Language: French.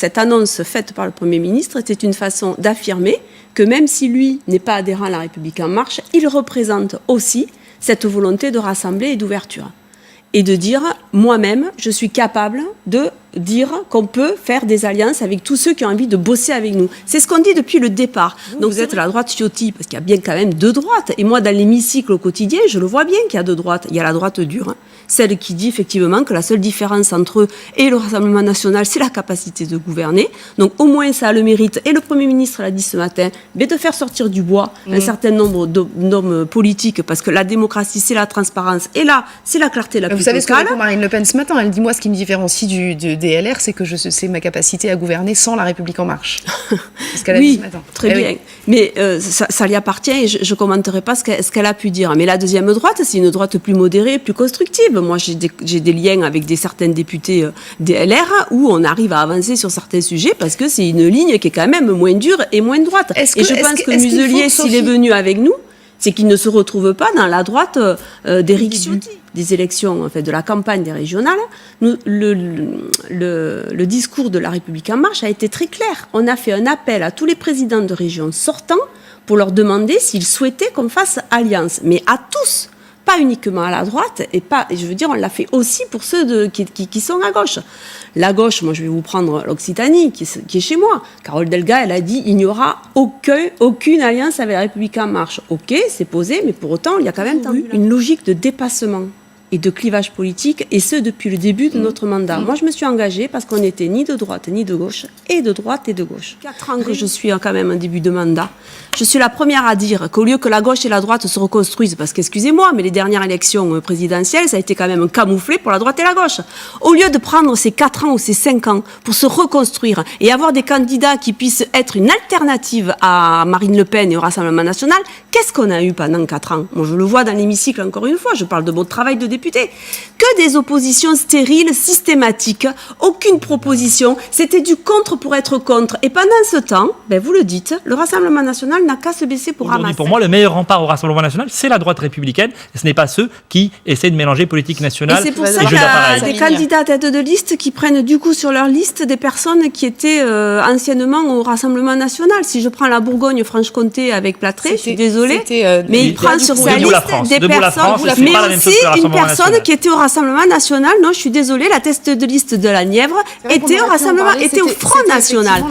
Cette annonce faite par le Premier ministre était une façon d'affirmer que même si lui n'est pas adhérent à La République En Marche, il représente aussi cette volonté de rassembler et d'ouverture. Et de dire, moi-même, je suis capable de dire qu'on peut faire des alliances avec tous ceux qui ont envie de bosser avec nous. C'est ce qu'on dit depuis le départ. Donc vous êtes la droite Ciotti, parce qu'il y a bien quand même deux droites. Et moi, dans l'hémicycle au quotidien, je le vois bien qu'il y a deux droites. Il y a la droite dure, celle qui dit effectivement que la seule différence entre eux et le Rassemblement national, c'est la capacité de gouverner. Donc au moins, ça a le mérite, et le Premier ministre l'a dit ce matin, mais de faire sortir du bois un certain nombre d'hommes politiques, parce que la démocratie, c'est la transparence, et là, c'est la clarté la plus totale. Vous savez ce que répond Marine Le Pen ce matin? Elle dit, moi, ce qui me différencie des LR, c'est que c'est ma capacité à gouverner sans La République En Marche. C'est ce qu'elle a dit ce matin. Très bien. Oui. Mais ça lui appartient, et je ne commenterai pas ce qu'elle a pu dire. Mais la deuxième droite, c'est une droite plus modérée, plus constructive. Moi, j'ai des liens avec certains députés des LR où on arrive à avancer sur certains sujets parce que c'est une ligne qui est quand même moins dure et moins droite. Et je pense que Muselier, s'il est venu avec nous, c'est qu'il ne se retrouve pas dans la droite d'Éric Ciotti. Des élections, en fait, de la campagne des régionales, le discours de La République En Marche a été très clair. On a fait un appel à tous les présidents de région sortants pour leur demander s'ils souhaitaient qu'on fasse alliance. Mais à tous, pas uniquement à la droite, et je veux dire, on l'a fait aussi pour ceux qui sont à gauche. La gauche, moi je vais vous prendre l'Occitanie, qui est chez moi. Carole Delga, elle a dit, il n'y aura aucune alliance avec La République En Marche. Ok, c'est posé, mais pour autant, il y a quand même une logique de dépassement et de clivage politique, et ce depuis le début de notre mandat. Moi, je me suis engagée parce qu'on n'était ni de droite ni de gauche, et de droite et de gauche. 4 ans que je suis quand même en début de mandat, je suis la première à dire qu'au lieu que la gauche et la droite se reconstruisent, parce qu'excusez-moi, mais les dernières élections présidentielles, ça a été quand même camouflé pour la droite et la gauche. Au lieu de prendre ces 4 ans ou ces 5 ans pour se reconstruire et avoir des candidats qui puissent être une alternative à Marine Le Pen et au Rassemblement national, qu'est-ce qu'on a eu pendant 4 ans? Moi, je le vois dans l'hémicycle encore une fois, je parle de mon travail de député. Que des oppositions stériles, systématiques, aucune proposition, c'était du contre pour être contre. Et pendant ce temps, vous le dites, le Rassemblement national n'a qu'à se baisser pour ramasser. Pour moi, le meilleur rempart au Rassemblement national, c'est la droite républicaine, et ce n'est pas ceux qui essaient de mélanger politique nationale et jeux d'appareil. Et c'est pour ça qu'il y a des candidats tête de liste qui prennent du coup sur leur liste des personnes qui étaient anciennement au Rassemblement national. Si je prends la Bourgogne-Franche-Comté avec Platré, je suis désolée, mais il prend sur sa liste des personnes, mais aussi une personne qui était au Rassemblement national. Non, je suis désolée, la tête de liste de la Nièvre était au Rassemblement, était au Front National.